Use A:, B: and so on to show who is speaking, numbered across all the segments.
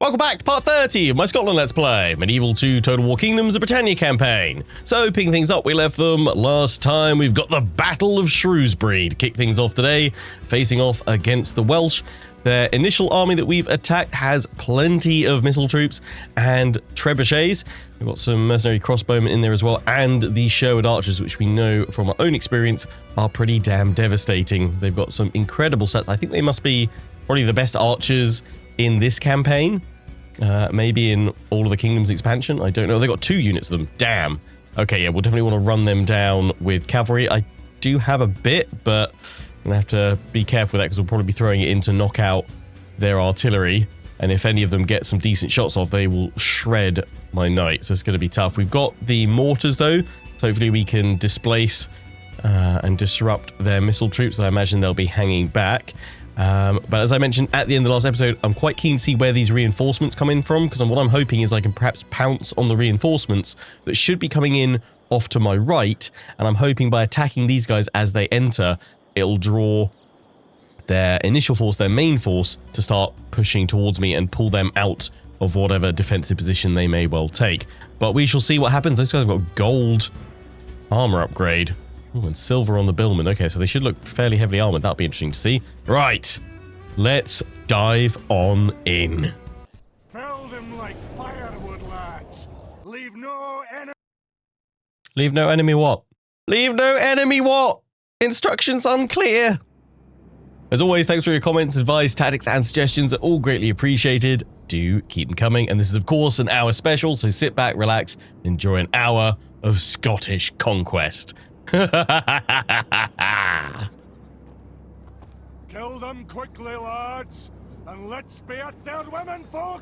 A: Welcome back to part 30 of my Scotland Let's Play, Medieval 2 Total War Kingdoms, the Britannia campaign. So, picking things up, we left them last time. We've got the Battle of Shrewsbury to kick things off today, facing off against the Welsh. Their initial army that we've attacked has plenty of missile troops and trebuchets. We've got some mercenary crossbowmen in there as well, and the Sherwood archers, which we know from our own experience are pretty damn devastating. They've got some incredible sets. I think they must be probably the best archers in this campaign. Maybe in all of the Kingdoms expansion. I don't know. They got 2 units of them. Damn. Okay, yeah, we'll definitely want to run them down with cavalry. I do have a bit, but I'm going to have to be careful with that because we'll probably be throwing it in to knock out their artillery. And if any of them get some decent shots off, they will shred my knights. So it's going to be tough. We've got the mortars, though. So hopefully we can displace and disrupt their missile troops. I imagine they'll be hanging back. But as I mentioned at the end of the last episode, I'm quite keen to see where these reinforcements come in from, because what I'm hoping is I can perhaps pounce on the reinforcements that should be coming in off to my right, and I'm hoping by attacking these guys as they enter, it'll draw their initial force, their main force, to start pushing towards me and pull them out of whatever defensive position they may well take. But we shall see what happens. Those guys have got gold armor upgrade. Ooh, and silver on the billman. Okay, so they should look fairly heavily armored. That'll be interesting to see. Right, let's dive on in.
B: Fill them like firewood, lads. Leave no enemy.
A: Leave no enemy what? Leave no enemy what? Instructions unclear. As always, thanks for your comments, advice, tactics, and suggestions. Are all greatly appreciated. Do keep them coming. And this is, of course, an hour special, so sit back, relax, enjoy an hour of Scottish conquest.
B: Kill them quickly, lads, and let's be at their women folk.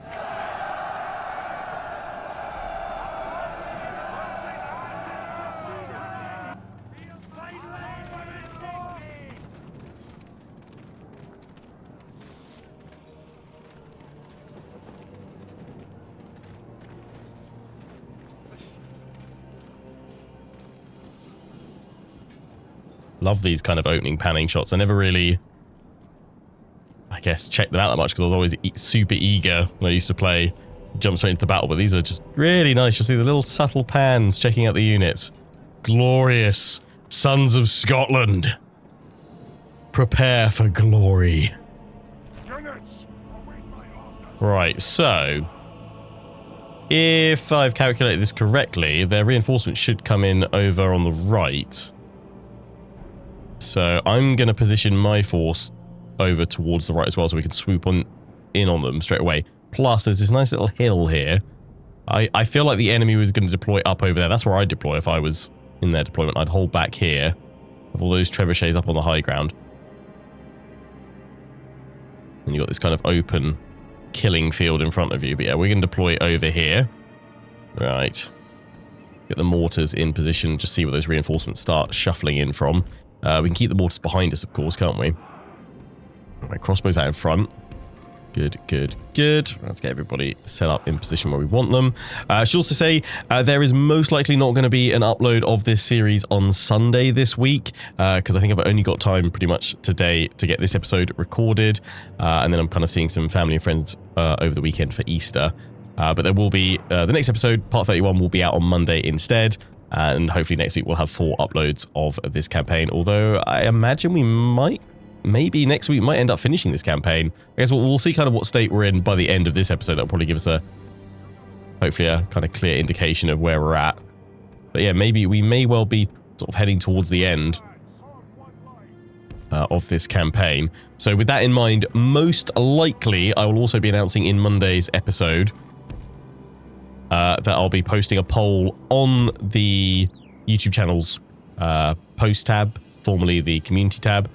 A: Love these kind of opening panning shots. I never really, I guess, checked them out that much because I was always super eager when I used to play jump straight into battle, but these are just really nice. You see the little subtle pans checking out the units. Glorious. Sons of Scotland. Prepare for glory. Right, so if I've calculated this correctly, their reinforcements should come in over on the right. So I'm going to position my force over towards the right as well so we can swoop in on them straight away. Plus, there's this nice little hill here. I feel like the enemy was going to deploy up over there. That's where I'd deploy if I was in their deployment. I'd hold back here with all those trebuchets up on the high ground. And you've got this kind of open killing field in front of you. But yeah, we're going to deploy over here. Right. Get the mortars in position. Just see where those reinforcements start shuffling in from. We can keep the mortars behind us, of course, can't we? Right, crossbows out in front. Good, good, good. Let's get everybody set up in position where we want them. I should also say there is most likely not going to be an upload of this series on Sunday this week, because I think I've only got time pretty much today to get this episode recorded, and then I'm kind of seeing some family and friends over the weekend for Easter. But there will be, the next episode, part 31, will be out on Monday instead. And hopefully next week we'll have 4 uploads of this campaign. Although I imagine we maybe next week might end up finishing this campaign. I guess we'll see kind of what state we're in by the end of this episode. That'll probably give us hopefully a kind of clear indication of where we're at. But yeah, maybe we may well be sort of heading towards the end of this campaign. So with that in mind, most likely I will also be announcing in Monday's episode that I'll be posting a poll on the YouTube channel's post tab, formerly the community tab.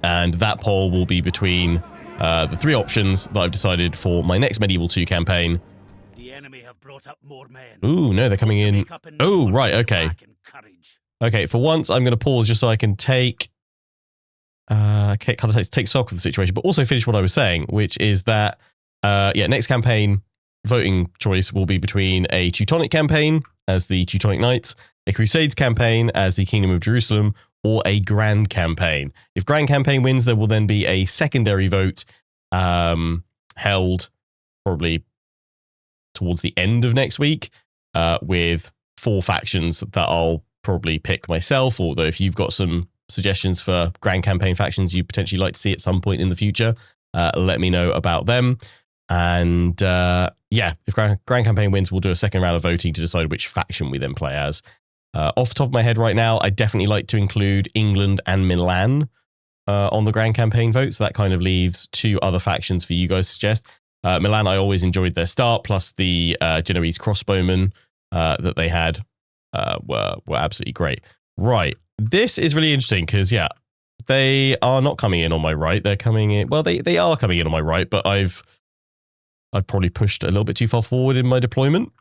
A: And that poll will be between the 3 options that I've decided for my next Medieval 2 campaign.
C: The enemy have brought up more men.
A: Ooh, no, they're coming in. Oh, right, okay. Okay, for once I'm going to pause just so I can take stock of the situation, but also finish what I was saying, which is that, yeah, next campaign voting choice will be between a Teutonic campaign as the Teutonic Knights, a Crusades campaign as the Kingdom of Jerusalem, or a Grand campaign. If Grand campaign wins, there will then be a secondary vote held probably towards the end of next week, with 4 factions that I'll probably pick myself. Although if you've got some suggestions for Grand Campaign factions you potentially like to see at some point in the future, let me know about them. And yeah, if Grand Campaign wins, we'll do a second round of voting to decide which faction we then play as. Off the top of my head right now, I'd definitely like to include England and Milan on the Grand Campaign vote. So that kind of leaves 2 other factions for you guys to suggest. Milan, I always enjoyed their start, plus the Genoese crossbowmen that they had were absolutely great. Right. This is really interesting because, yeah, they are not coming in on my right. They're coming in. Well, they are coming in on my right, but I've probably pushed a little bit too far forward in my deployment.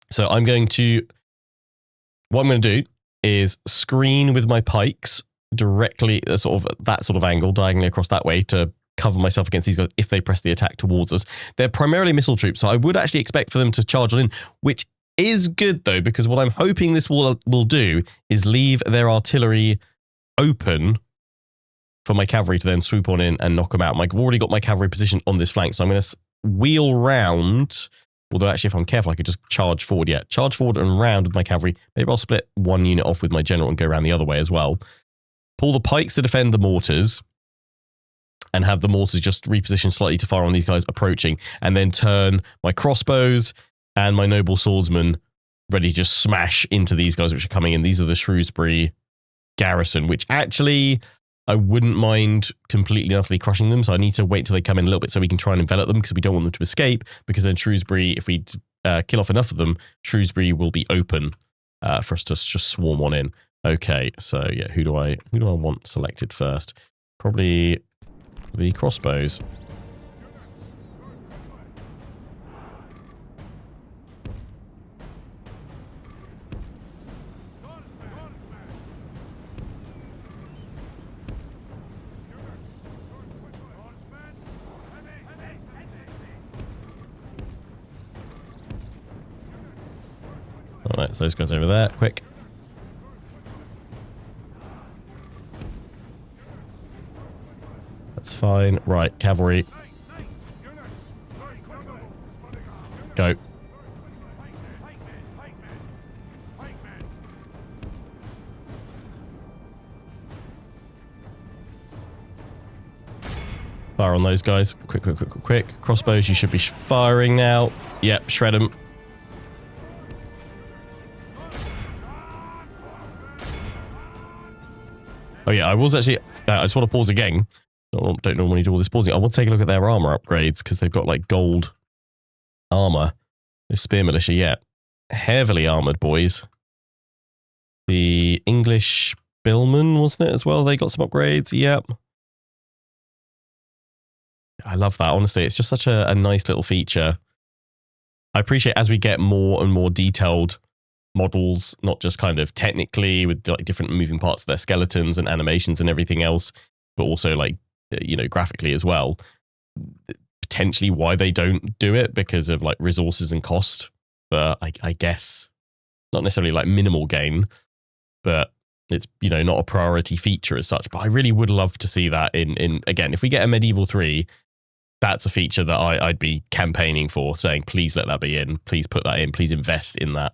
A: So what I'm going to do is screen with my pikes directly, that sort of angle, diagonally across that way to cover myself against these guys if they press the attack towards us. They're primarily missile troops, so I would actually expect for them to charge on in, which is good though, because what I'm hoping this will do is leave their artillery open for my cavalry to then swoop on in and knock them out. I've already got my cavalry positioned on this flank, so I'm going to wheel round. Although actually, if I'm careful, I could just charge forward. Yeah, charge forward and round with my cavalry. Maybe I'll split one unit off with my general and go around the other way as well. Pull the pikes to defend the mortars, and have the mortars just reposition slightly to fire on these guys approaching, and then turn my crossbows and my noble swordsmen ready to just smash into these guys which are coming in. These are the Shrewsbury garrison, which actually I wouldn't mind completely and utterly crushing them. So I need to wait till they come in a little bit so we can try and envelop them, because we don't want them to escape, because then Shrewsbury, if we kill off enough of them, Shrewsbury will be open for us to just swarm on in. Okay, so yeah, who do I want selected first? Probably the crossbows. Alright, so those guys over there, quick. That's fine. Right, cavalry. Go. Fire on those guys. Quick, quick, quick, quick, quick. Crossbows, you should be firing now. Yep, shred them. Oh yeah, I was actually, I just want to pause again. Don't normally do all this pausing. I want to take a look at their armor upgrades, because they've got like gold armor. The spear militia, yeah. Heavily armored boys. The English billmen, wasn't it, as well? They got some upgrades, yep. I love that, honestly. It's just such a nice little feature. I appreciate as we get more and more detailed models, not just kind of technically with like different moving parts of their skeletons and animations and everything else, but also like, you know, graphically as well. Potentially why they don't do it, because of like resources and cost. But I guess not necessarily like minimal gain, but it's, you know, not a priority feature as such. But I really would love to see that in again, if we get a Medieval 3, that's a feature that I'd be campaigning for, saying, please let that be in, please put that in, please invest in that.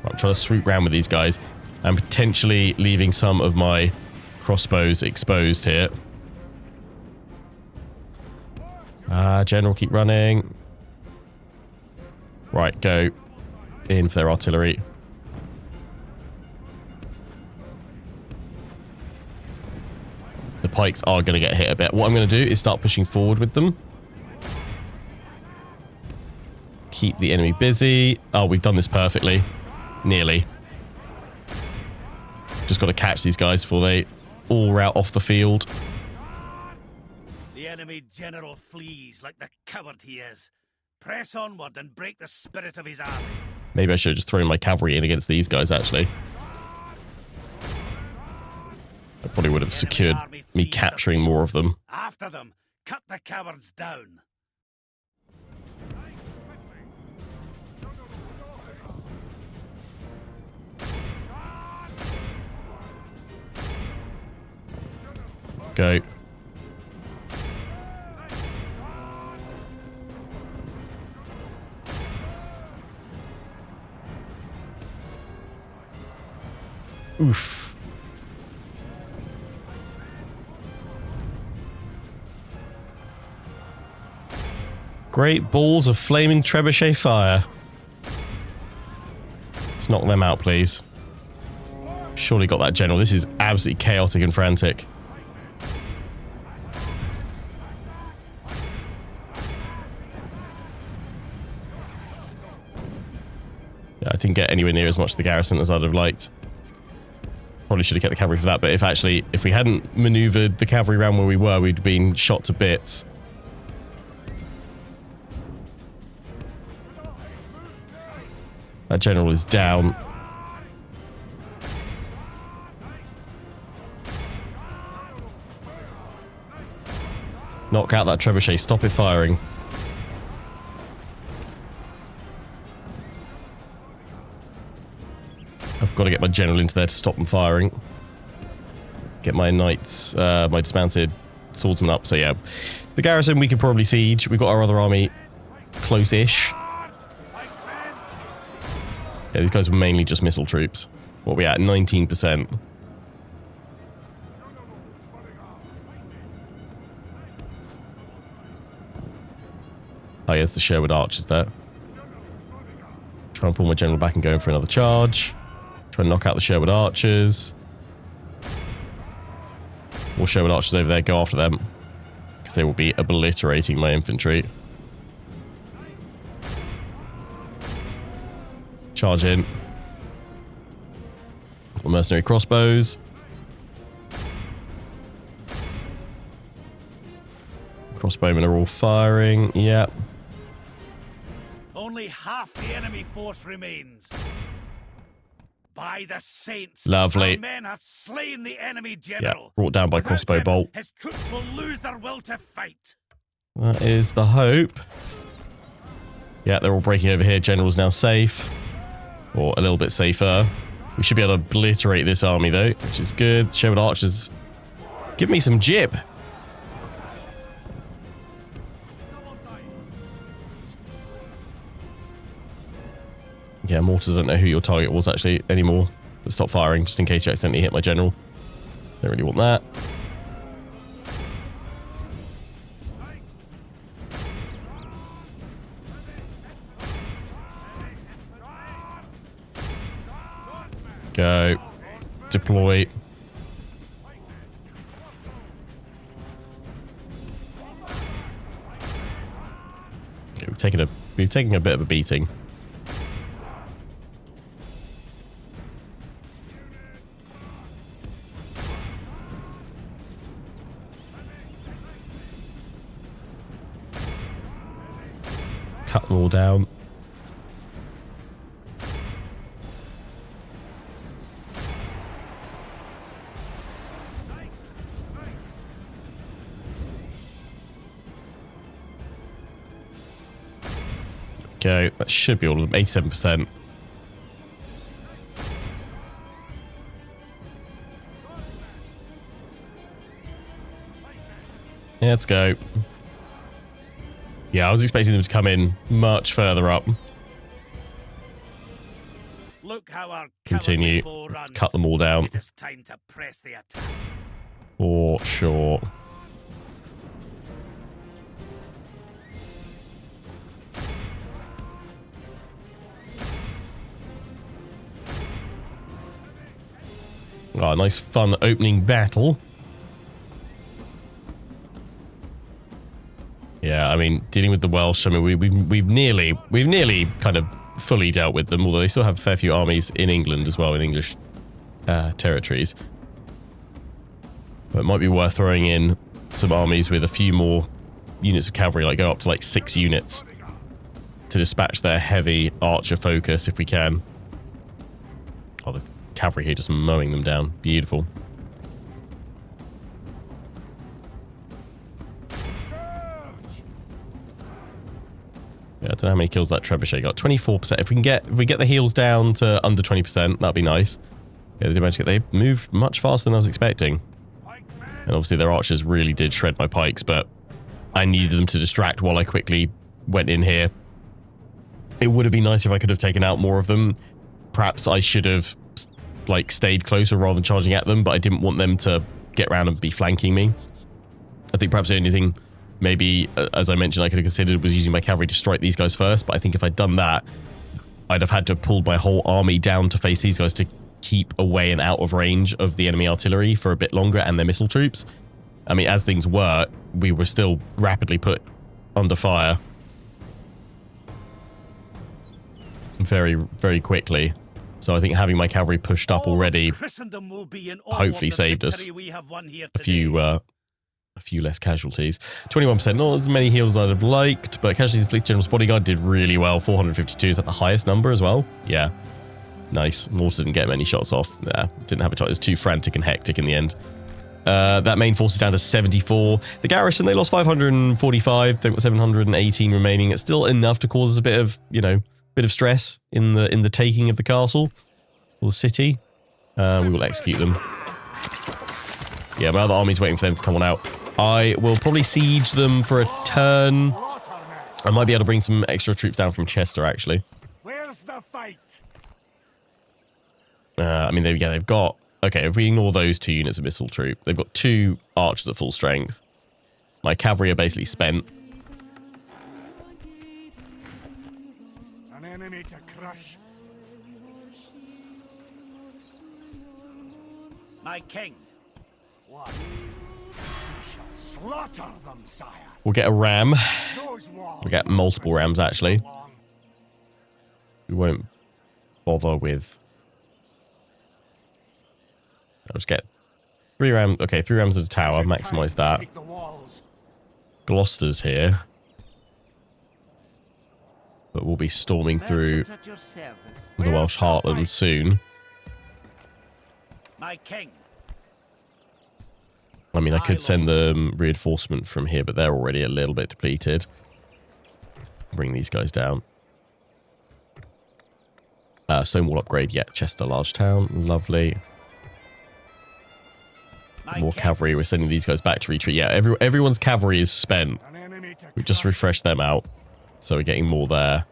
A: I'm trying to swoop around with these guys and potentially leaving some of my crossbows exposed here. General, keep running. Right, go in for their artillery. The pikes are going to get hit a bit. What I'm going to do is start pushing forward with them. Keep the enemy busy. Oh, we've done this perfectly. Nearly. Just got to catch these guys before they all rout off the field.
C: The enemy general flees like the coward he is. Press onward and break the spirit of his army.
A: Maybe I should have just thrown my cavalry in against these guys, actually. I probably would have secured me capturing more of them.
C: After them, cut the cowards down.
A: Go. Oof. Great balls of flaming trebuchet fire. Let's knock them out, please. Surely got that general. This is absolutely chaotic and frantic. Yeah, I didn't get anywhere near as much of the garrison as I'd have liked. Probably should have kept the cavalry for that, but if we hadn't maneuvered the cavalry around where we were, we'd been shot to bits. That general is down. Knock out that trebuchet. Stop it firing. I've got to get my general into there to stop them firing. Get my knights, my dismounted swordsmen up. So yeah, the garrison we could probably siege. We've got our other army close-ish. Yeah, these guys were mainly just missile troops. What are we at? 19%. Oh, yes, the Sherwood archers there. Try and pull my general back and go in for another charge. Try and knock out the Sherwood archers. More Sherwood archers over there. Go after them. Because they will be obliterating my infantry. Charge in. Mercenary crossbows. Crossbowmen are all firing. Yep.
C: Only half the enemy force remains. By the saints,
A: Lovely.
C: our men have slain the enemy general.
A: Yeah, brought down by
C: Without
A: crossbow
C: him,
A: bolt.
C: His troops will lose their will to fight.
A: That is the hope. Yeah, they're all breaking over here. General's now safe. Or a little bit safer. We should be able to obliterate this army, though, which is good. Sherwood archers. Give me some jip. Yeah, mortars don't know who your target was actually anymore. But stop firing, just in case you accidentally hit my general. Don't really want that. Go. Deploy. Okay, we've taken a bit of a beating. Cut them all down. Go. That should be all of them. 87%. Yeah, let's go. Yeah, I was expecting them to come in much further up.
C: Look how our
A: Continue. Let's cut them all down.
C: It is time to press the attack.
A: For sure. Oh, nice fun opening battle. Yeah, I mean, dealing with the Welsh, I mean, we've nearly kind of fully dealt with them, although they still have a fair few armies in England as well, in English territories. But it might be worth throwing in some armies with a few more units of cavalry, like go up to like 6 units to dispatch their heavy archer focus if we can. Oh, the cavalry here just mowing them down. Beautiful. Yeah, I don't know how many kills that trebuchet got. 24%. If we get the heals down to under 20%, that'd be nice. Yeah, they moved much faster than I was expecting. And obviously their archers really did shred my pikes, but I needed them to distract while I quickly went in here. It would have been nice if I could have taken out more of them. Perhaps I should have like stayed closer rather than charging at them, but I didn't want them to get around and be flanking me. I think perhaps the only thing maybe, as I mentioned, I could have considered was using my cavalry to strike these guys first, but I think if I'd done that, I'd have had to have pulled my whole army down to face these guys to keep away and out of range of the enemy artillery for a bit longer and their missile troops. I mean, as things were, we were still rapidly put under fire very, very quickly. So I think having my cavalry pushed up already hopefully saved us a few less casualties. 21%, not as many heals as I'd have liked, but casualties of Police General's Bodyguard did really well. 452, is that the highest number as well? Yeah. Nice. Morse didn't get many shots off. Nah, didn't have a chance. It was too frantic and hectic in the end. That main force is down to 74. The garrison, they lost 545. They've got 718 remaining. It's still enough to cause us a bit of, you know, bit of stress in the taking of the castle or the city. We will execute them. Yeah, my other army's waiting for them to come on out. I will probably siege them for a turn. I might be able to bring some extra troops down from Chester, actually.
B: Where's the fight?
A: I mean, they've got... Okay, if we ignore those 2 units of missile troop, they've got 2 archers at full strength. My cavalry are basically spent.
B: An enemy to crush.
C: My king.
B: What? You shall slaughter them, sire.
A: We'll get a ram.
B: Those walls
A: We'll get multiple rams, actually. We won't bother with... I'll just get 3 rams. Okay, 3 rams at the tower. Maximize that.
B: Take the walls.
A: Gloucester's here. But we'll be storming through the Welsh Heartlands soon.
C: My king.
A: I mean, I could send them reinforcement from here, but they're already a little bit depleted. Bring these guys down. Stonewall upgrade, yeah. Chester large town, lovely. More cavalry. We're sending these guys back to retreat. Yeah, everyone's cavalry is spent. We've just refreshed them out, so we're getting more there.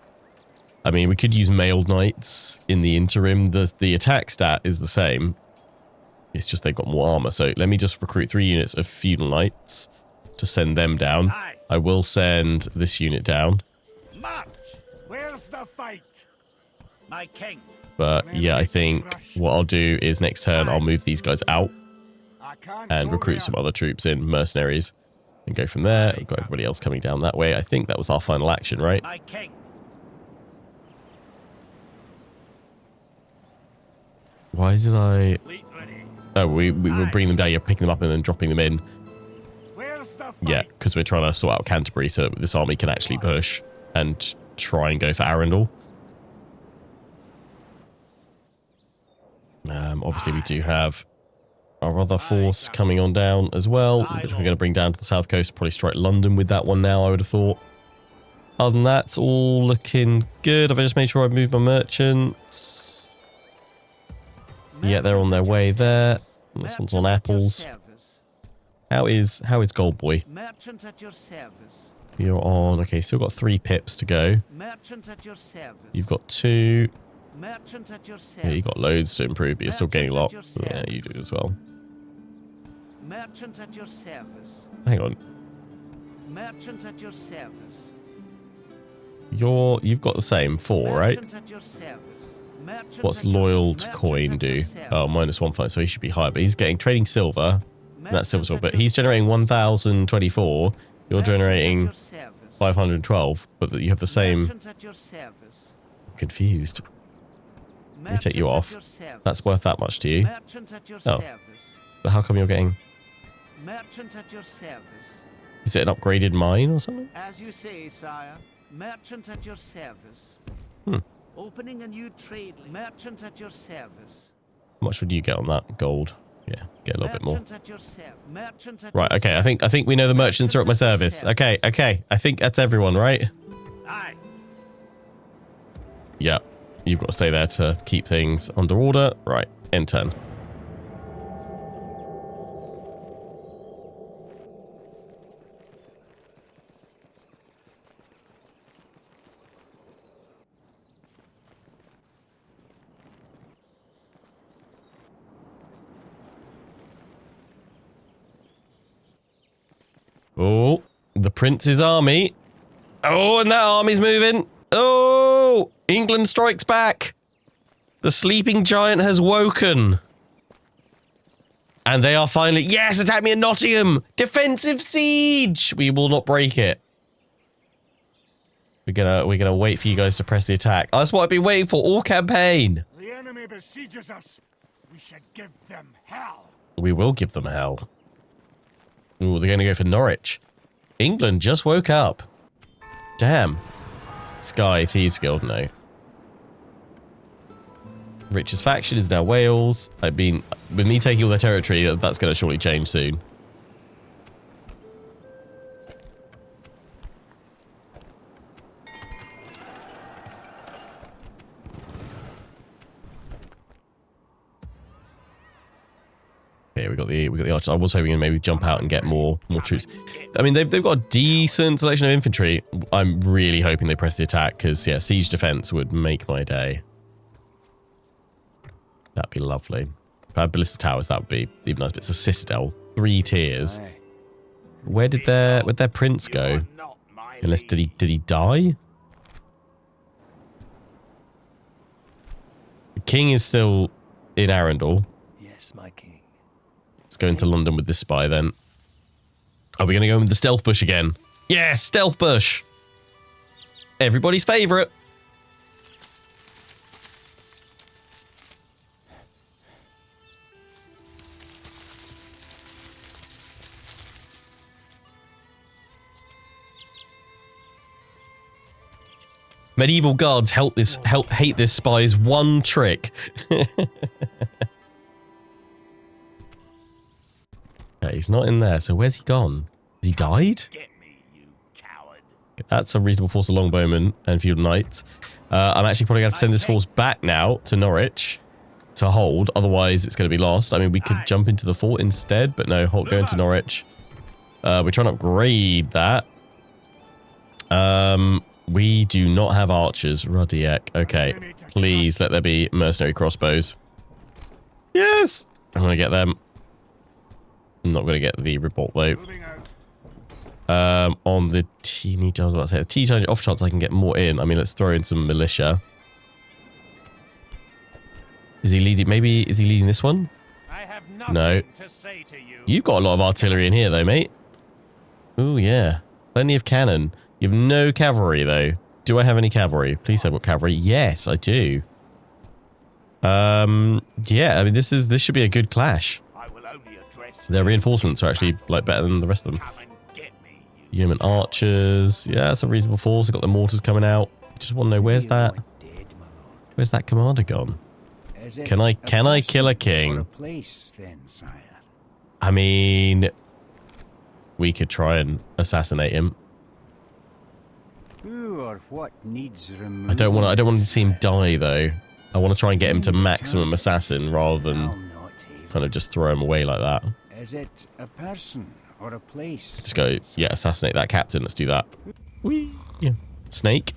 A: I mean, we could use mailed knights in the interim. The attack stat is the same. It's just they've got more armor. So let me just recruit 3 units of feudal knights to send them down. I will send this unit down.
C: March.
B: Where's the fight?
C: My king.
A: But yeah, I think what I'll do is next turn I'll move these guys out and recruit some other troops in, mercenaries, and go from there. We've got everybody else coming down that way. I think that was our final action, right?
C: My king.
A: Why did I... Oh, we were bringing them down, you're picking them up and then dropping them in. Yeah, because we're trying to sort out Canterbury so that this army can actually push and try and go for Arundel. Obviously, we do have our other force coming on down as well, which we're going to bring down to the south coast. Probably strike London with that one now, I would have thought. Other than that, it's all looking good. Have I just made sure I've moved my merchants? Yeah, they're on their way there. This one's on apples. How is Gold Boy?
C: Merchant at your service.
A: You're on. Okay, still got 3 pips to go.
C: Merchant at your service.
A: You've got 2.
C: Merchant at your service.
A: Yeah, you've got loads to improve, but you're still getting a lot. Yeah, you do as well.
C: Merchant at your service.
A: Hang on.
C: Merchant at your service.
A: You've got the same 4, right?
C: Merchant at your service. Merchant
A: What's
C: at your
A: loyal to
C: merchant
A: coin
C: at
A: do?
C: your service.
A: Oh, -1 fine, so he should be higher, but he's getting trading silver. That's silver sword, but he's generating 1,024. You're generating 512, but you have the same.
C: Merchant at your service.
A: I'm confused. Let me take you
C: Merchant at
A: off.
C: your service.
A: That's worth that much to you.
C: Merchant at your
A: Oh.
C: service.
A: But how come you're getting...
C: Merchant at your service.
A: Is it an upgraded mine or something?
C: As you say, sire. Merchant at your service.
A: Hmm.
C: Opening a new trade. Merchant at your service.
A: How much would you get on that? Gold. Yeah, get a little bit more.
C: Merchant at your merchant at
A: Right,
C: your
A: okay, I think we know the merchants are at my service. Okay, I think that's everyone, right?
C: Aye.
A: Yeah, you've got to stay there to keep things under order. Right, end turn. Oh, the Prince's army. Oh, and that army's moving. Oh, England strikes back. The sleeping giant has woken. And they are finally... Yes, attack me at Nottingham. Defensive siege. We will not break it. We're gonna wait for you guys to press the attack. Oh, that's what I've been waiting for all campaign.
B: The enemy besieges us. We should give them hell.
A: We will give them hell. Ooh, they're gonna go for Norwich. England just woke up. Damn. Sky Thieves Guild, no. Richest faction is now Wales. With me taking all their territory, that's going to surely change soon. Okay, we got the archers. I was hoping to maybe jump out and get more troops. I mean, they've got a decent selection of infantry. I'm really hoping they press the attack because, yeah, siege defense would make my day. That'd be lovely. If I had ballista towers, that would be even nice. But it's a citadel, 3 tiers. Where'd their prince go? Unless did he die? The king is still in Arundel.
D: Yes, my king.
A: Let's go into London with this spy then. Are we going to go with the stealth bush again? Yes, stealth bush. Everybody's favourite. Medieval guards hate this spy's one trick. Okay, he's not in there, so where's he gone? Has he died?
C: Get me, you coward.
A: That's a reasonable force of longbowmen and field knights. I'm actually probably going to have to send this force back now to Norwich to hold, otherwise it's going to be lost. I mean, we could jump into the fort instead, but no, go into Norwich. We're trying to upgrade that. We do not have archers. Ruddy heck. Okay. Please let there be mercenary crossbows. Yes! I'm going to get them. I'm not going to get the revolt though. On the teeny, I was about to say, the teeny tiny off chance I can get more in. I mean, let's throw in some militia. Is he leading? Maybe, is he leading this one?
C: I have nothing
A: No.
C: to say to you.
A: You've got a lot of artillery in here though, mate. Ooh, yeah. Plenty of cannon. You have no cavalry, though. Do I have any cavalry? Please say I've got cavalry. Yes, I do. Yeah, I mean, this should be a good clash.
C: I will only address
A: Their reinforcements are actually, like, better than the rest of them.
C: Come and get me, you
A: Yeoman archers. Yeah, that's a reasonable force. I've got the mortars coming out. Just want to know, where's that commander gone? Can I kill a king? I mean, we could try and assassinate him. I don't want to see him die though. I want to try and get him to maximum assassin rather than kind of just throw him away like that.
D: Is it a person or a place?
A: Just go, yeah, assassinate that captain. Let's do that. Whee! Yeah. Snake?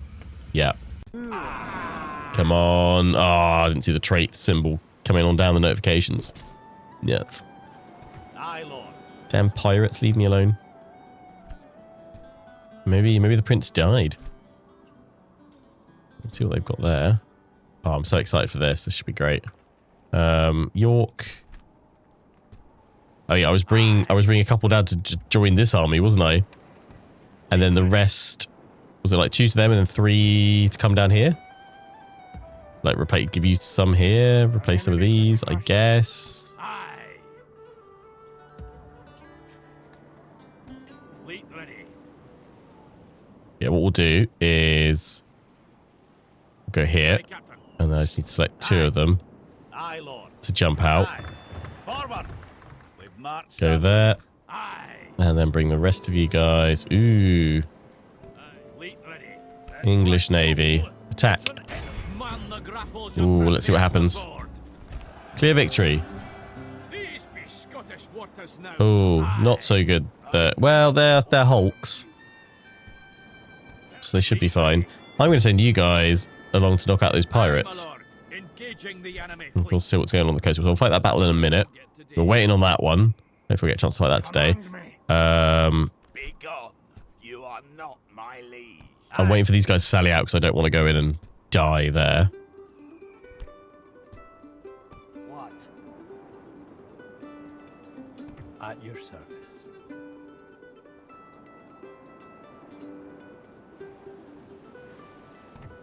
A: Yeah. Come on. Oh, I didn't see the trait symbol coming on down the notifications. Yes.
C: Aye, Lord.
A: Damn pirates, leave me alone. Maybe the prince died. Let's see what they've got there. Oh, I'm so excited for this. This should be great. York. Oh yeah, I was bringing a couple down to join this army, wasn't I? And then the rest, was it like 2 to them and then 3 to come down here? Like replace, give you some here, replace some of these, I guess.
C: Aye. Fleet ready.
A: Yeah, what we'll do is go here,
C: Aye, Captain.
A: and then I just need to select 2 of them
C: Aye, Lord.
A: to jump out.
C: Aye. Forward. We've marched.
A: Go
C: up.
A: there,
C: Aye.
A: and then bring the rest of you guys. Ooh,
C: Aye. Fleet ready.
A: English Navy. Attack.
C: Man the grapples
A: Ooh,
C: and
A: let's see what happens.
C: board.
A: Clear victory.
C: These be Scottish waters now.
A: Oh,
C: Aye.
A: not so good. Well, they're hulks, so they should be fine. I'm going to send you guys along to knock out those pirates.
C: Aye, my lord. Engaging the enemy
A: And
C: fleet.
A: we'll see what's going on the coast. We'll fight that battle in a minute. We're waiting on that one. If we get a chance to fight that today.
B: Command me.
C: Big My liege.
A: I'm waiting for these guys to sally out because I don't want to go in and die there.
C: What?
D: At your service.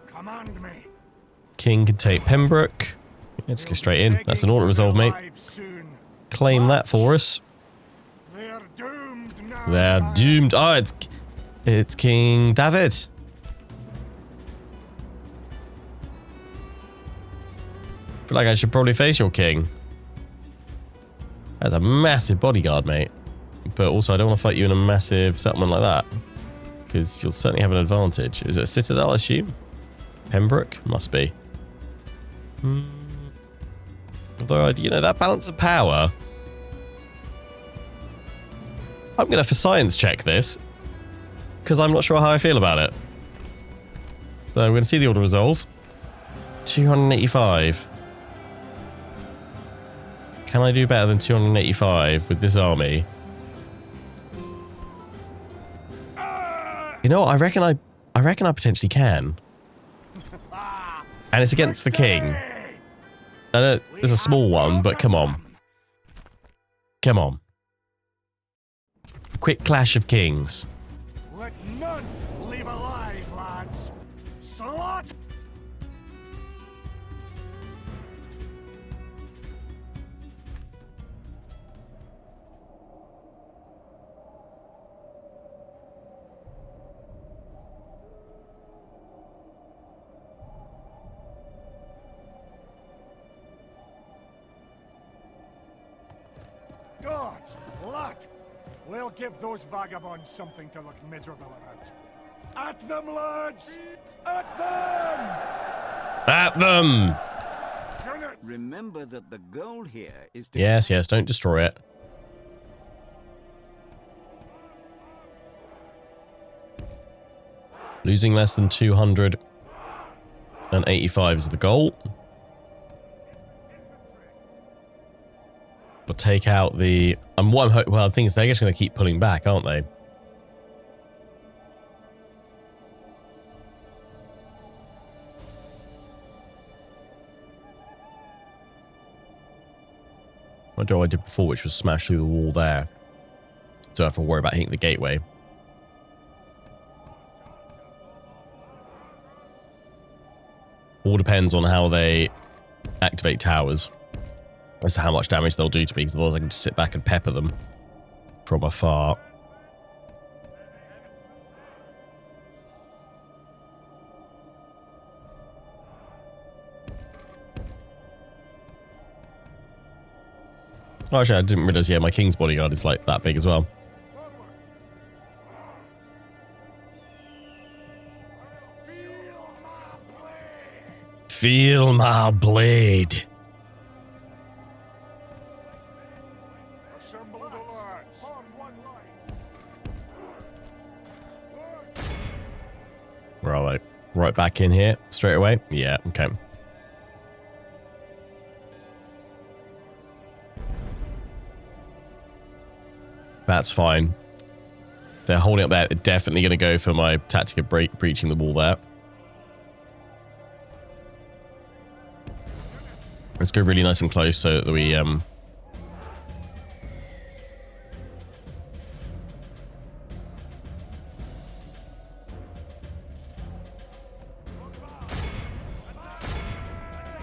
B: Command me.
A: King can take Pembroke. Let's go straight in. That's an auto resolve, mate. Claim that for us.
B: They're doomed now.
A: They're
B: sire.
A: doomed. Oh, it's King David. I feel like I should probably face your king. That's a massive bodyguard, mate. But also, I don't want to fight you in a massive settlement like that. Because you'll certainly have an advantage. Is it a citadel, I assume? Pembroke? Must be. Although, you know, that balance of power... I'm going to have to science check this. Because I'm not sure how I feel about it. So I'm going to see the order resolve. 285. Can I do better than 285 with this army? You know what? I reckon I potentially can. And it's against the king. I know it's a small one, but come on. Come on. A quick clash of kings.
B: Let none leave alive, lads. Slaughter. God's blood! We'll give those vagabonds something to look miserable about. At them, lads! At them!
A: At them!
E: Remember that the goal here is to...
A: Yes, yes, don't destroy it. Losing less than 285 is the goal. But take out the... And what I'm hoping... Well, the thing is, they're just going to keep pulling back, aren't they? I do what I did before, which was smash through the wall there. So I don't have to worry about hitting the gateway. All depends on how they activate towers. As to how much damage they'll do to me, because otherwise I can just sit back and pepper them from afar. Oh, actually, I didn't realize, yeah, my king's bodyguard is like that big as well. Feel my blade.
B: Assemble the lads. On one line.
A: Where are they? Right back in here, straight away? Yeah, okay. That's fine. They're holding up there. They're definitely going to go for my tactic of breaching the wall there. Let's go really nice and close so that we...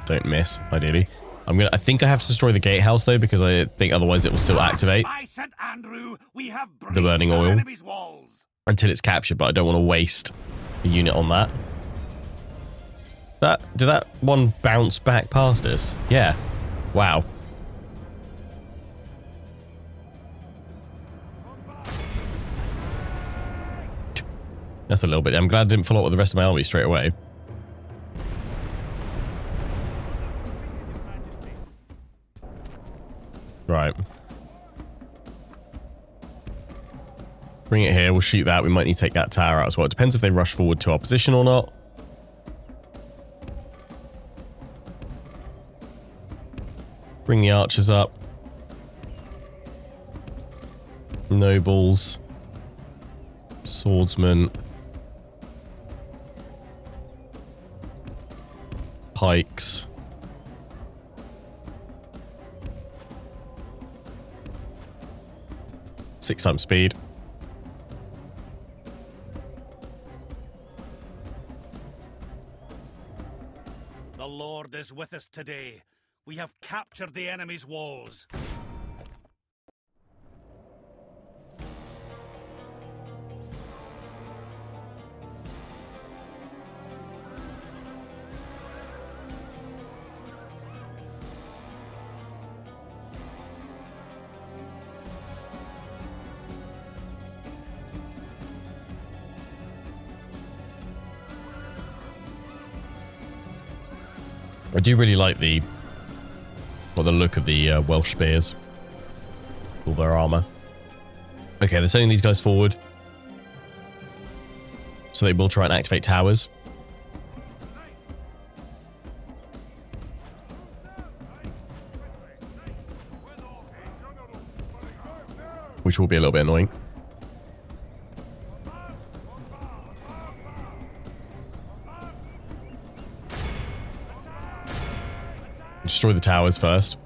A: don't miss, ideally. I think I have to destroy the gatehouse though, because I think otherwise it will still activate
C: By St. Andrew, we have
A: the burning
C: breached our
A: oil
C: enemy's walls.
A: until it's captured, but I don't want to waste a unit on that. Did that one bounce back past us? Yeah. Wow. That's a little bit. I'm glad I didn't follow up with the rest of my army straight away. Right. Bring it here. We'll shoot that. We might need to take that tower out as well. It depends if they rush forward to our position or not. Bring the archers up. Nobles. Swordsmen. pikes. Six times speed.
C: The Lord is with us today. We have captured the enemy's walls.
A: I do really like the look of the Welsh spears. All their armor. Okay, they're sending these guys forward. So they will try and activate towers. Which will be a little bit annoying. Destroy the towers first.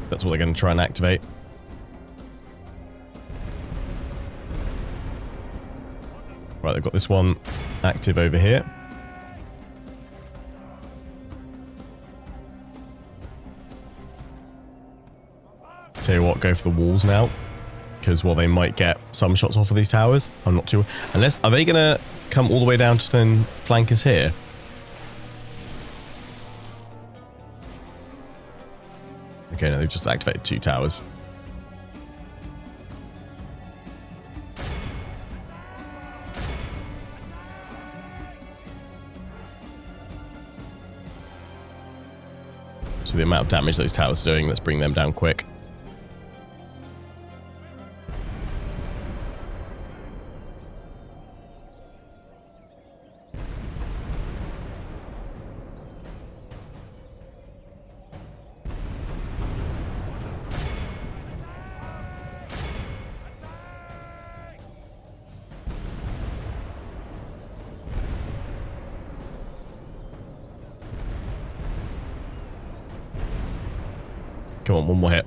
A: That's what they're going to try and activate. Right, they've got this one active over here. Tell you what, go for the walls now. Because, well, they might get some shots off of these towers. I'm not too... Unless... Are they going to come all the way down to then flank us here? Okay, no, they've just activated 2 towers. So the amount of damage those towers are doing, let's bring them down quick. Come on, one more hit.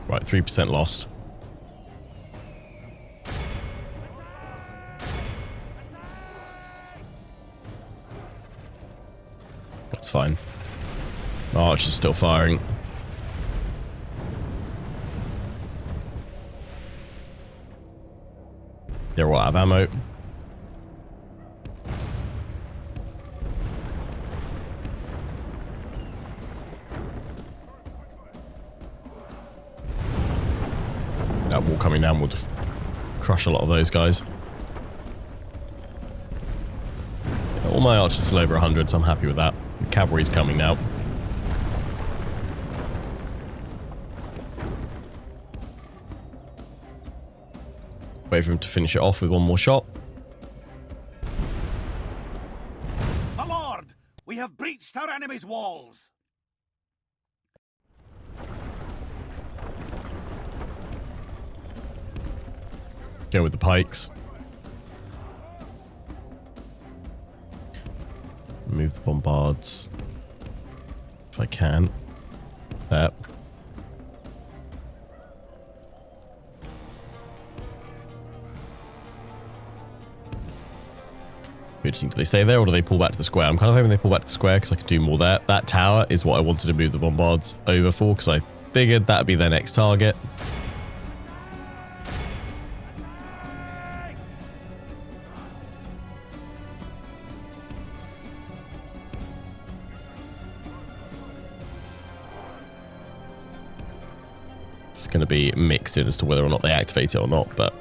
A: Right, 3% lost. That's fine. Arch is still firing. They're all out of ammo. That wall coming down will just crush a lot of those guys. All my archers are still over 100, so I'm happy with that. The cavalry's coming now. Wait for him to finish it off with one more shot.
C: My lord, we have breached our enemy's walls.
A: Go with the pikes. Move the bombards. If I can. There. Interesting. Do they stay there or do they pull back to the square? I'm kind of hoping they pull back to the square because I could do more there. That tower is what I wanted to move the bombards over for because I figured that would be their next target. It's going to be mixed in as to whether or not they activate it or not, but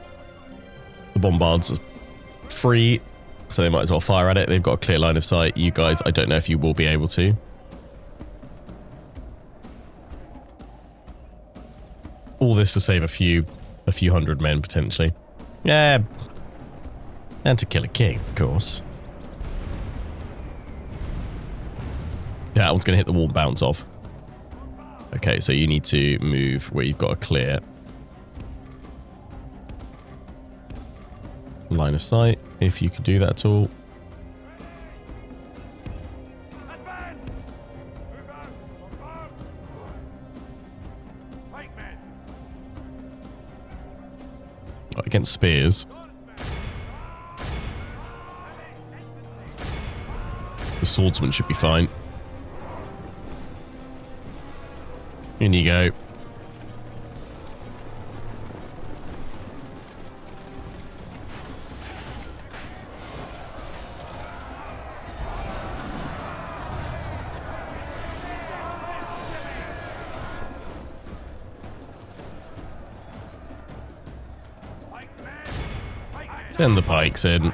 A: the bombards are free, so they might as well fire at it. They've got a clear line of sight. You guys, I don't know if you will be able to. All this to save a few hundred men, potentially. Yeah. And to kill a king, of course. Yeah, that one's going to hit the wall and bounce off. Okay, so you need to move where you've got a clear. line of sight, if you could do that at all.
B: Advance! Move out! Confirm! Pikemen!
A: Against spears. The swordsman should be fine. In you go. Send the pikes in.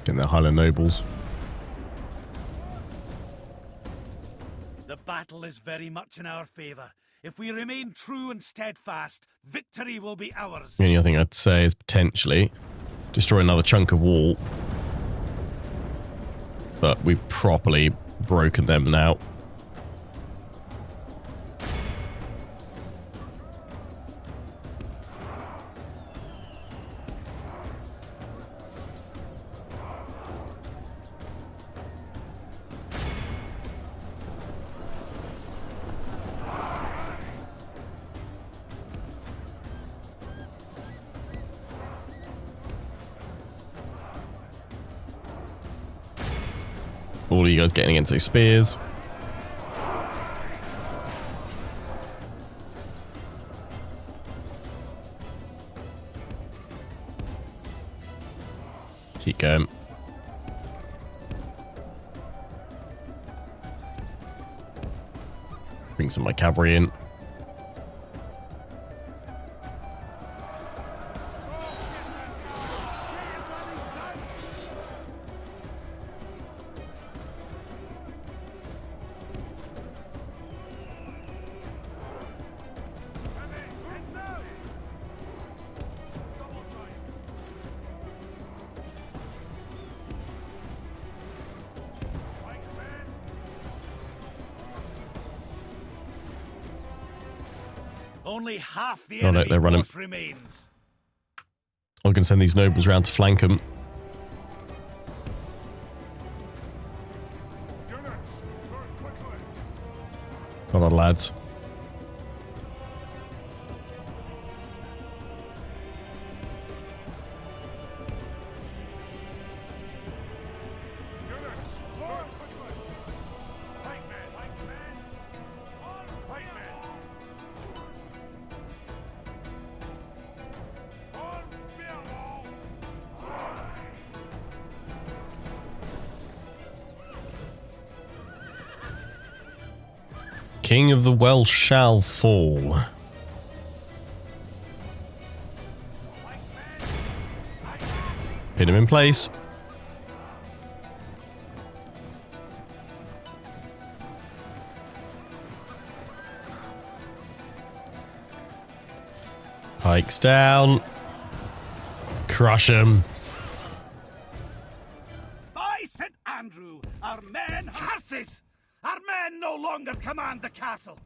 A: Getting the Highland nobles.
C: The battle is very much in our favour. If we remain true and steadfast, victory will be ours.
A: The only other thing I'd say is potentially destroy another chunk of wall. But we've properly broken them now. All of you guys getting against those spears. Keep going. Bring some of my cavalry in.
C: Only half the
A: Oh, no,
C: enemy
A: they're running.
C: force remains.
A: I'm going to send these nobles around to flank them.
B: Units, move quickly!
A: Hold on, lads.
B: Units, move quickly! Pikemen! Pikemen! Pikemen! On spearwall!
A: King of the Welsh shall fall. Pin him in place. Pikes down. Crush him.
C: By St. Andrew, our men... Curses! Our men no longer command the castle.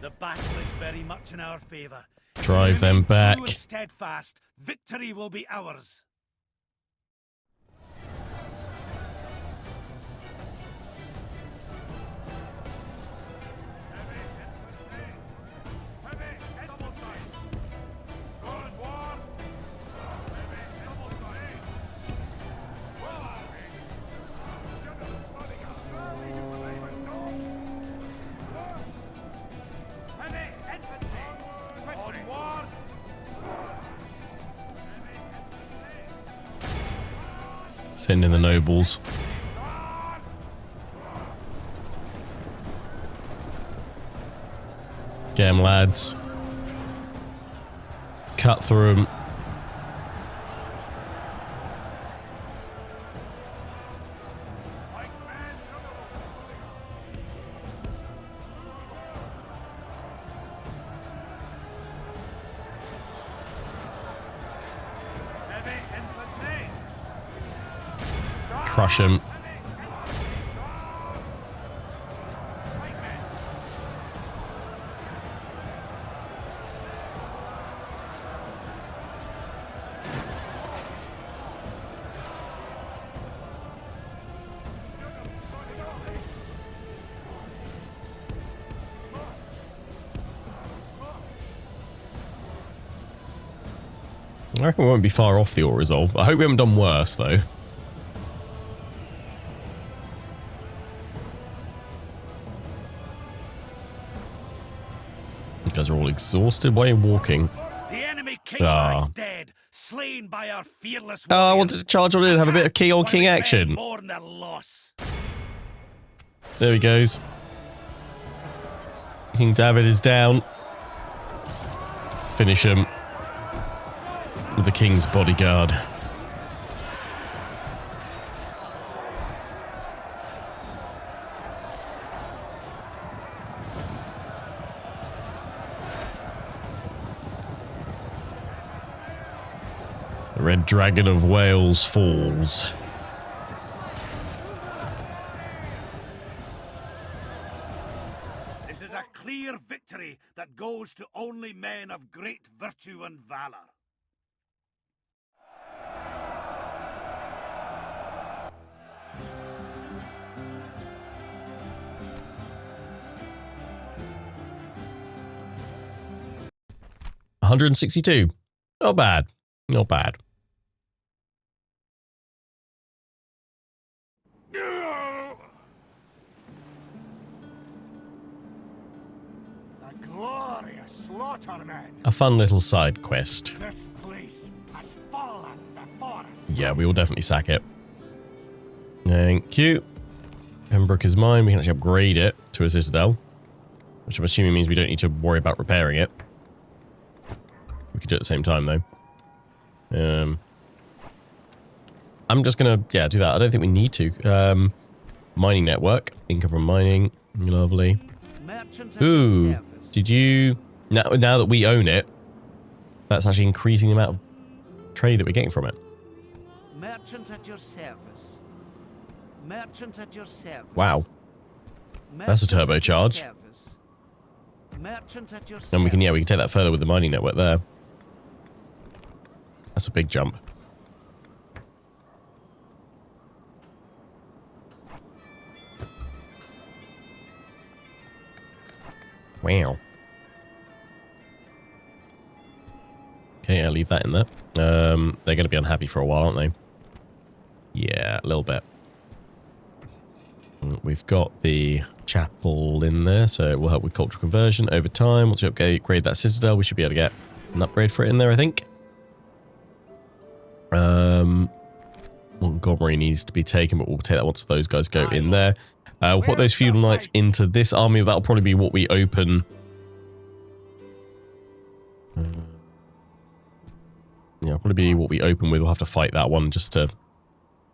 C: The battle is very much in our favour.
A: Drive them
C: Remain
A: back.
C: true and steadfast. Victory will be ours.
A: Send in the nobles. Get 'em, lads. Cut through 'em. Crush him. I reckon we won't be far off the Ore Resolve. I hope we haven't done worse, though. You guys are all exhausted. Why are you walking?
C: The enemy king lies dead, slain by our fearless
A: Oh, I
C: warriors.
A: wanted to charge on in and have a bit of king on king
C: While we
A: action.
C: spend more than their loss.
A: There he goes. King David is down. Finish him with the king's bodyguard. The Red Dragon of Wales falls.
C: This is a clear victory that goes to only men of great virtue and valor.
A: $162. Not bad. Not bad.
B: The glorious slaughtermen.
A: A fun little side quest.
B: This place has fallen before us.
A: Yeah, we will definitely sack it. Thank you. Pembroke is mine. We can actually upgrade it to a citadel, which I'm assuming means we don't need to worry about repairing it. We could do it at the same time, though. I'm just going to, do that. I don't think we need to. Mining network. Income from mining. Lovely. Ooh. Did you... Now that we own it, that's actually increasing the amount of trade that we're getting from it.
F: Merchant at your service. Merchant at your service.
A: Wow. That's a turbocharge.
F: Merchant at your service.
A: And we can take that further with the mining network there. That's a big jump. Wow. Okay, I'll leave that in there. They're going to be unhappy for a while, aren't they? Yeah, a little bit. We've got the chapel in there, so it will help with cultural conversion over time. Once we upgrade that citadel, we should be able to get an upgrade for it in there, I think. Montgomery needs to be taken, but we'll take that once those guys go in there. We'll put those feudal knights into this army. That'll probably be what we open. Yeah, probably be what we open with. We'll have to fight that one just to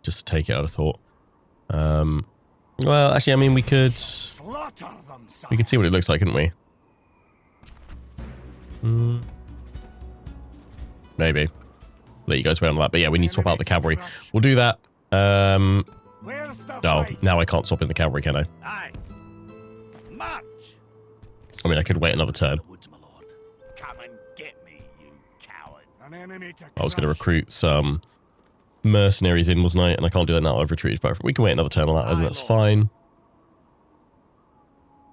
A: take it, I'd have thought. Well, actually, I mean, we could see what it looks like, couldn't we? Maybe. Let you guys wait on that. But yeah, we need to swap out the cavalry. We'll do that. Oh, now I can't swap in the cavalry, can I?
C: Aye. March.
A: I mean, I could wait another turn.
C: Come and get me, you coward.
B: An enemy to
A: I was going to
B: crush.
A: recruit some mercenaries in, wasn't I? And I can't do that now. I've retreated. But we can wait another turn on that, and that's fine.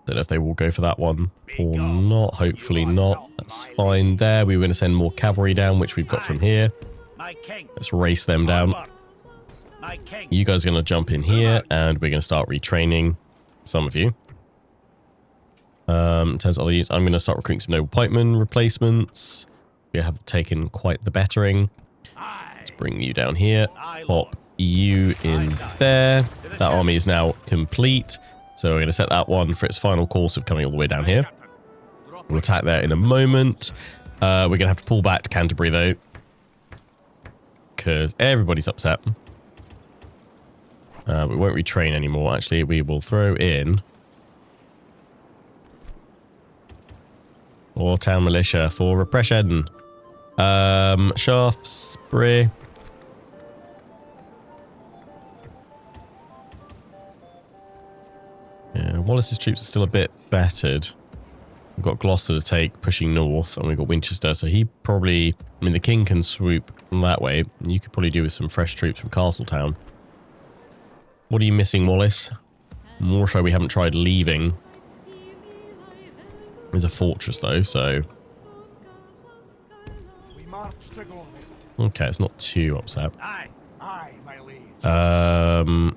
A: Don't know if they will go for that one or not. Hopefully not. That's fine there. We were going to send more cavalry down, which we've got from here.
C: My king.
A: Let's race them down.
C: My king.
A: You guys are going to jump in here, and we're going to start retraining some of you. In terms of other units, I'm going to start recruiting some noble pikemen replacements. We have taken quite the bettering. Let's bring you down here. Pop you in there. That army is now complete. So we're going to set that one for its final course of coming all the way down here. We'll attack that in a moment. We're going to have to pull back to Canterbury, though, because everybody's upset. We won't retrain anymore, actually. We will throw in or town militia for repression. Shaftesbury. Yeah, Wallace's troops are still a bit battered. We've got Gloucester to take, pushing north, and we've got Winchester, so he probably... I mean, the king can swoop that way. You could probably do with some fresh troops from Castletown. What are you missing, Wallace? More so we haven't tried leaving. There's a fortress, though, so...
B: We march to glory.
A: Okay, it's not too upset.
C: Aye,
B: Aye, my liege.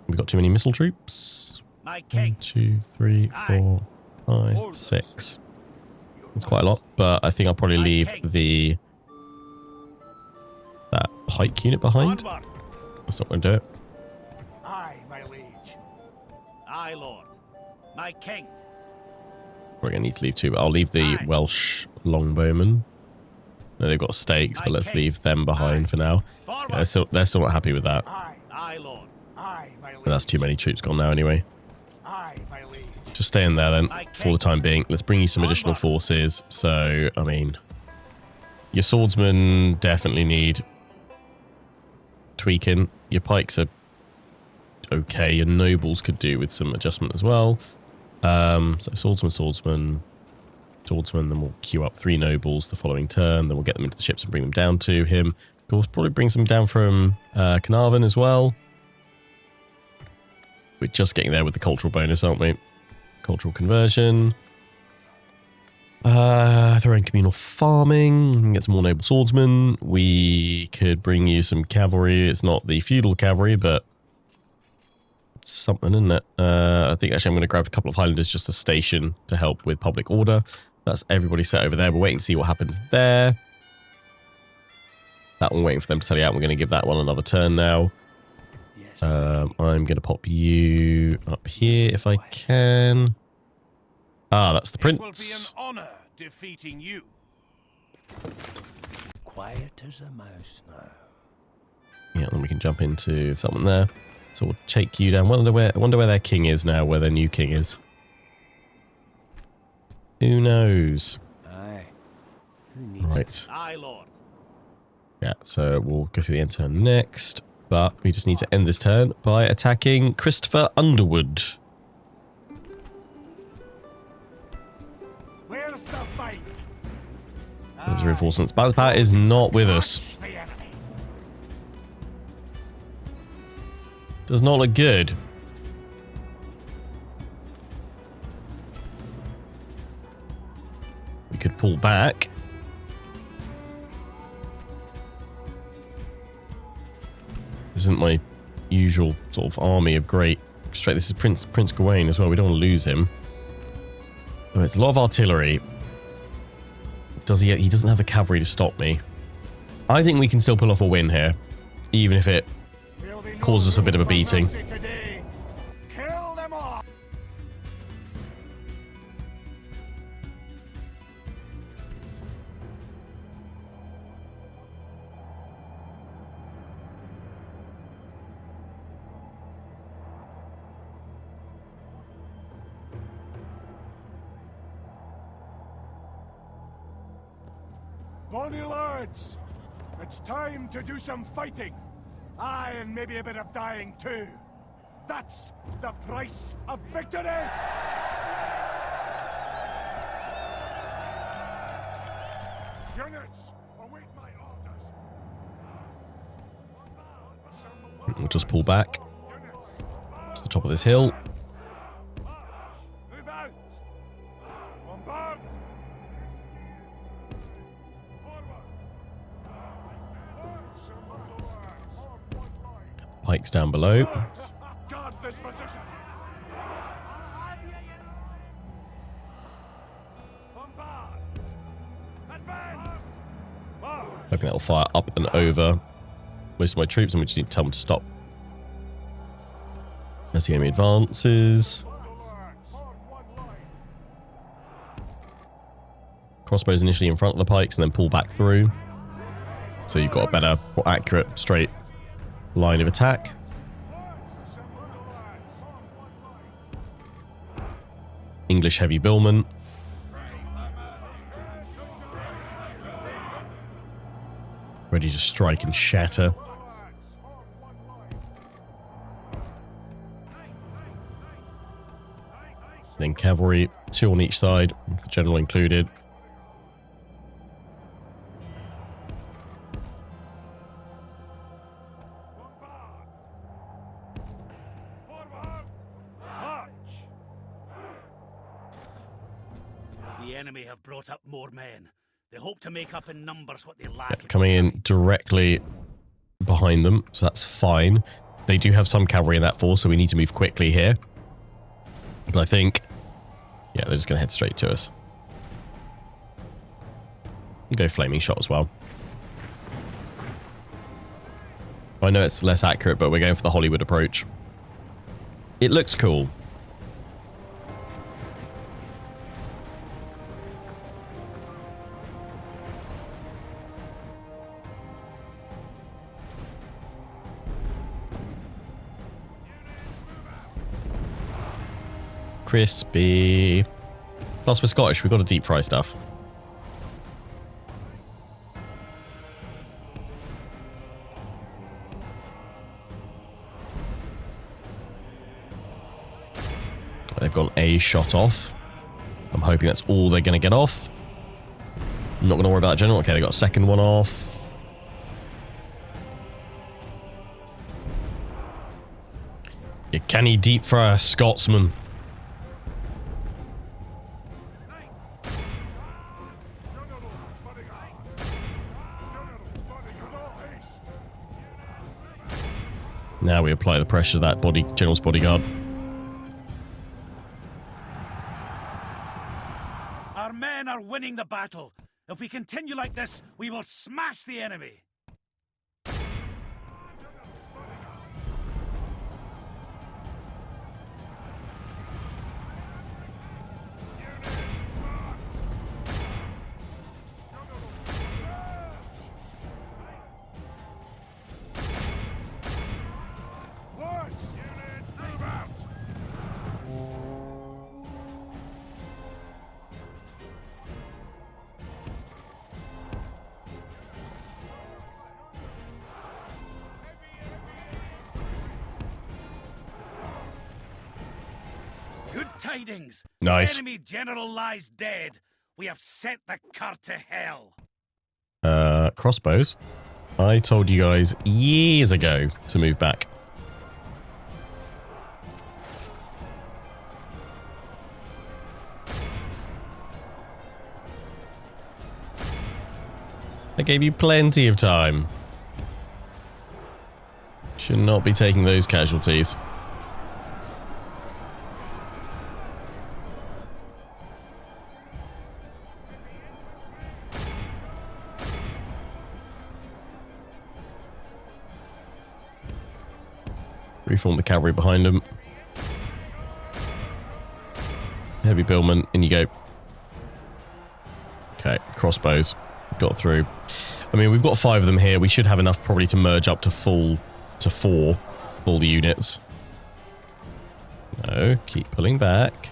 A: We've got too many missile troops.
C: my
A: 1,
C: king.
A: 2, 3, 4, 5, 6. That's quite a lot, but I think I'll probably leave that pike unit behind.
C: Onward.
A: That's not going to do it.
B: Aye, my liege.
C: Aye, lord. My king.
A: We're going to need to leave 2, but I'll leave the Welsh longbowmen. No, they've got stakes, but let's leave them behind for now.
C: Forward.
A: Yeah, they're still not happy with that.
B: Aye,
C: Aye, lord.
B: aye, my liege.
A: But that's too many troops gone now anyway.
B: Aye, my liege.
A: Just stay in there then for the time being. Let's bring you some additional forces. So, I mean, your swordsmen definitely need tweaking. Your pikes are okay. Your nobles could do with some adjustment as well. So swordsman, then we'll queue up 3 nobles the following turn. Then we'll get them into the ships and bring them down to him. Of course, probably bring some down from Carnarvon as well. We're just getting there with the cultural bonus, aren't we? Cultural conversion. Throw in communal farming. Get some more noble swordsmen. We could bring you some cavalry. It's not the feudal cavalry, but it's something, isn't it? I think actually I'm going to grab a couple of Highlanders just to station to help with public order. That's everybody set over there. We're waiting to see what happens there. That one waiting for them to sell you out. We're going to give that one another turn now.
D: Yes.
A: I'm going to pop you up here if I can. Ah, that's the prince.
G: It will be an honor defeating you.
D: Quiet as a mouse now.
A: Yeah, then we can jump into something there. So we'll take you down. I wonder where their king is now, where their new king is. Who knows?
D: Aye. Who needs
A: Right.
C: Aye, lord.
A: Yeah, so we'll go through the end turn next. But we just need to end this turn by attacking Christopher Underwood.
B: Where's the fight?
A: Those reinforcements. Bazpat is not with us.
B: Match the enemy.
A: Does not look good. We could pull back. This isn't my usual sort of army of great straight. This is Prince Gawain as well. We don't want to lose him. Oh, it's a lot of artillery. Does he? He doesn't have the cavalry to stop me. I think we can still pull off a win here, even if it
B: There'll be no
A: causes us a bit of a
B: room for
A: beating.
B: mercy today. Kill them all. Bonny lads, it's time to do some fighting. Aye, and maybe a bit of dying too. That's the price of victory! Units, await my orders.
A: We'll just pull back to the top of this hill.
B: Move out! Bombard!
A: Pikes down below.
B: Guard this position! Bombard! Advance! March!
A: Hoping that'll fire up and over most of my troops, and we just need to tell them to stop. As the enemy advances. Crossbows initially in front of the pikes and then pull back through. So you've got a better, more accurate, straight line of attack. English heavy billmen. Ready to strike and shatter. Then cavalry, 2 on each side, with the general included.
C: The enemy have brought up more men. They hope to make up in numbers what they lack.
A: Coming in directly behind them, so that's fine. They do have some cavalry in that force, so we need to move quickly here. But I think, yeah, they're just going to head straight to us. We'll go flaming shot as well. I know it's less accurate, but we're going for the Hollywood approach. It looks cool. Crispy. Plus we're Scottish, we've got to deep fry stuff. They've got a shot off. I'm hoping that's all they're going to get off. I'm not going to worry about that general. Okay, they got a second one off. You canny deep fry a Scotsman. Now we apply the pressure to that general's bodyguard.
C: Our men are winning the battle. If we continue like this, we will smash the enemy. Good tidings.
A: Nice.
C: The enemy general lies dead. We have set the cur to hell.
A: Crossbows. I told you guys years ago to move back. I gave you plenty of time. Should not be taking those casualties. Reform the cavalry behind them. Heavy billman, in you go. Okay, crossbows. Got through. I mean, we've got 5 of them here. We should have enough probably to merge up to 4 all the units. No, keep pulling back.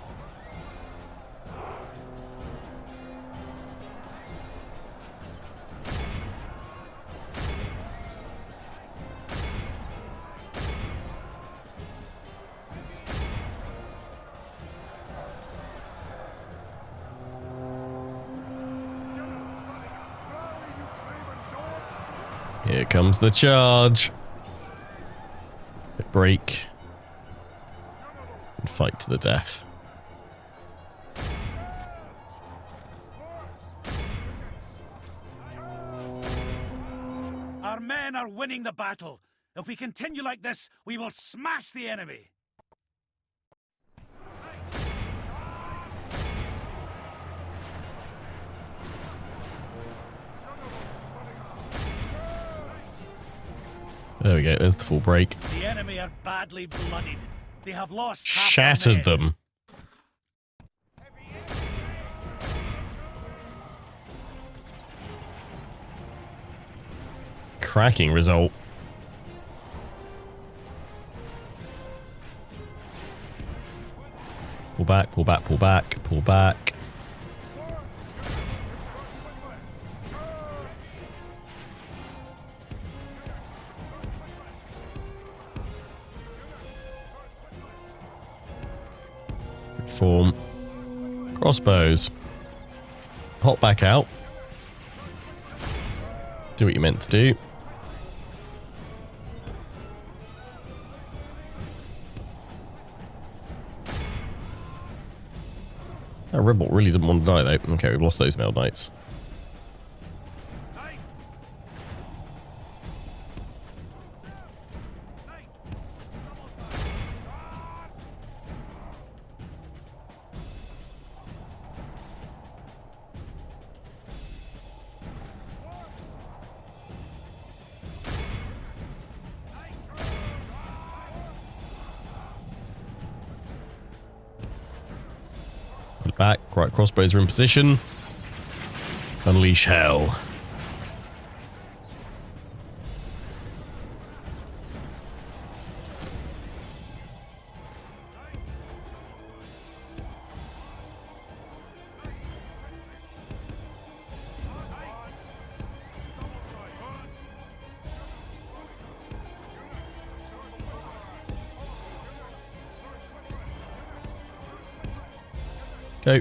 A: Here comes the charge. Break. And fight to the death.
C: Our men are winning the battle. If we continue like this, we will smash the enemy.
A: There we go, there's the full break.
C: The enemy are badly bloodied. They have lost half
A: Shattered
C: their men.
A: them. Cracking result. Pull back, pull back, pull back, pull back. Form. Crossbows. Hop back out. Do what you meant to do. That rebel really didn't want to die though. Okay, we've lost those male knights. back. Right, crossbows are in position. Unleash hell. Go.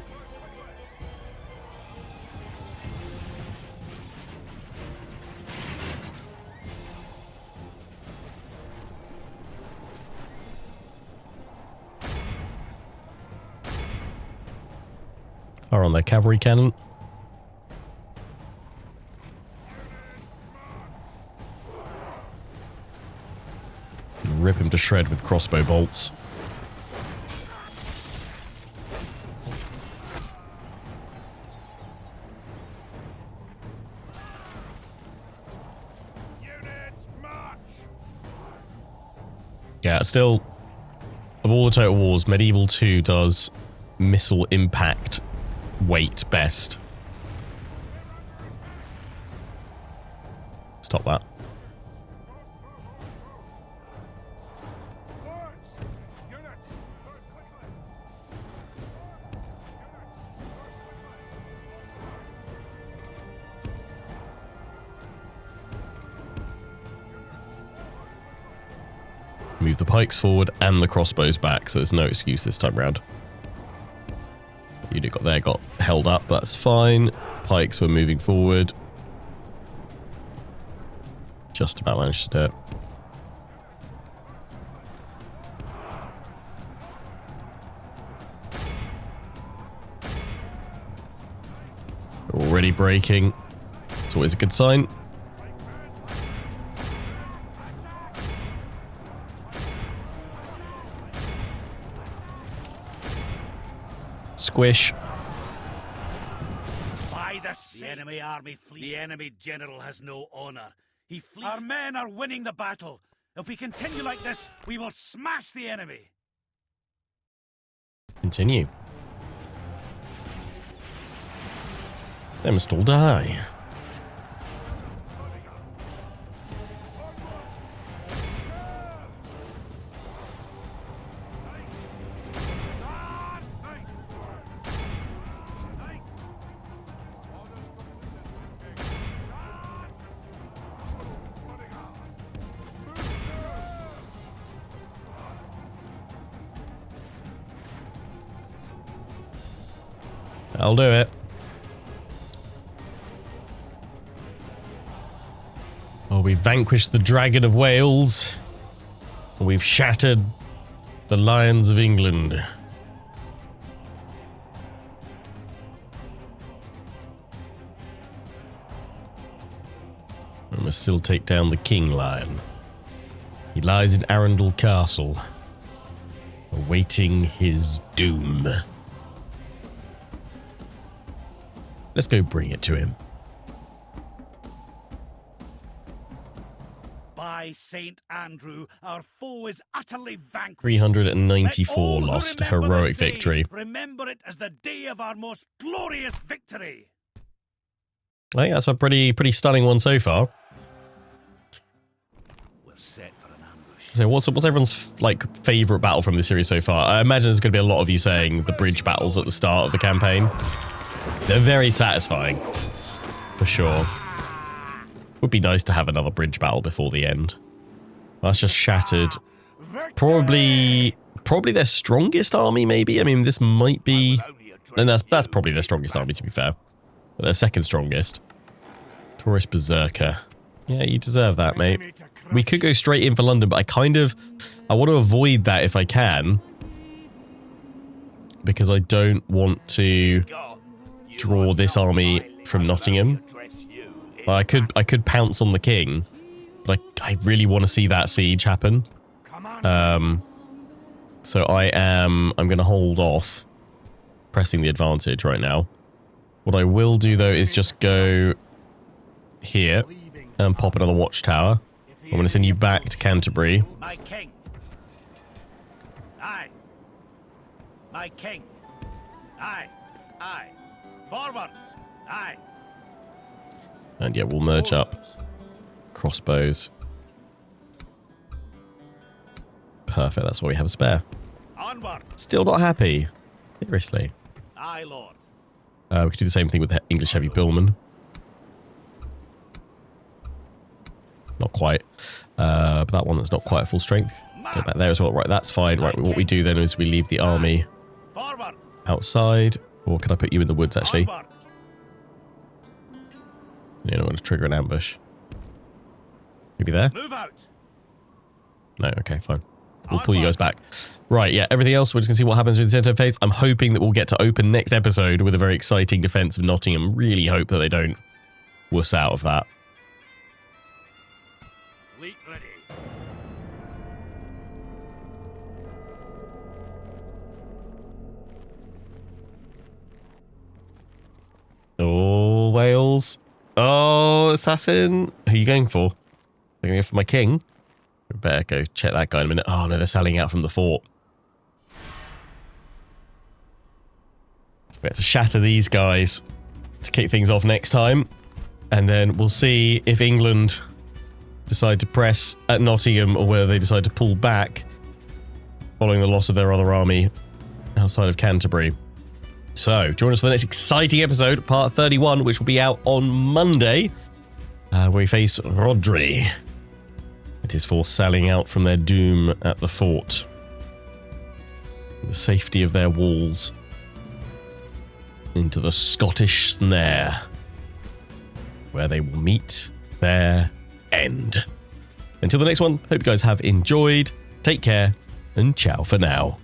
A: Fire on their cavalry cannon. Rip him to shred with crossbow bolts. Yeah, still, of all the Total Wars, Medieval 2 does missile impact weight best. Stop that. Move the pikes forward and the crossbows back, so there's no excuse this time round. Unit got held up, that's fine. Pikes were moving forward. Just about managed to do it. Already breaking. It's always a good sign. Squish.
C: By the enemy army flees. The enemy general has no honor. He flees. Our men are winning the battle. If we continue like this, we will smash the enemy.
A: Continue. They must all die. I'll do it. Oh, we've vanquished the Dragon of Wales. We've shattered the Lions of England. We must still take down the King Lion. He lies in Arundel Castle, awaiting his doom. Let's go bring it to him.
C: By St. Andrew, our foe is utterly vanquished.
A: 394
C: Let all
A: lost.
C: who remember
A: Heroic
C: this day
A: victory.
C: Remember it as the day of our most glorious victory.
A: I think that's a pretty stunning one so far.
C: We're set for an ambush.
A: So what's everyone's like favorite battle from the series so far? I imagine there's going to be a lot of you saying the bridge battles at the start of the campaign. They're very satisfying, for sure. Would be nice to have another bridge battle before the end. That's just shattered. Probably their strongest army, maybe. I mean, this might be, and that's probably their strongest army, to be fair. But their second strongest. Taurus Berserker. Yeah, you deserve that, mate. We could go straight in for London, but I want to avoid that if I can, because I don't want to draw this army from Nottingham. I could pounce on the king, but I really want to see that siege happen. So I'm going to hold off pressing the advantage right now. What I will do though is just go here and pop another watchtower. I'm going to send you back to Canterbury.
C: My king. Aye. My king. Aye. Aye. Forward. Aye.
A: And yeah, we'll merge up. Crossbows. Perfect, that's why we have a spare.
C: Onward.
A: Still not happy. Seriously.
C: Aye, Lord.
A: We could do the same thing with the English heavy billman. Not quite. But that one that's not quite at full strength. Go back there as well. Right, that's fine. Right, what we do then is we leave the army
C: Forward.
A: outside. Or can I put you in the woods, actually?
C: Onward.
A: You know, I'm going to trigger an ambush. Maybe there?
C: Move out.
A: No, okay, fine. We'll pull you guys back. Right, yeah, everything else, we're just going to see what happens in the centre phase. I'm hoping that we'll get to open next episode with a very exciting defence of Nottingham. Really hope that they don't wuss out of that.
C: Fleet ready.
A: Oh, Wales. Oh, assassin. Who are you going for? They're going to go for my king? We better go check that guy in a minute. Oh, no, they're selling out from the fort. We have to shatter these guys to kick things off next time. And then we'll see if England decide to press at Nottingham or whether they decide to pull back following the loss of their other army outside of Canterbury. So, join us for the next exciting episode, part 31, which will be out on Monday, where we face Rodri. It is for selling out from their doom at the fort. The safety of their walls into the Scottish snare, where they will meet their end. Until the next one, hope you guys have enjoyed. Take care, and ciao for now.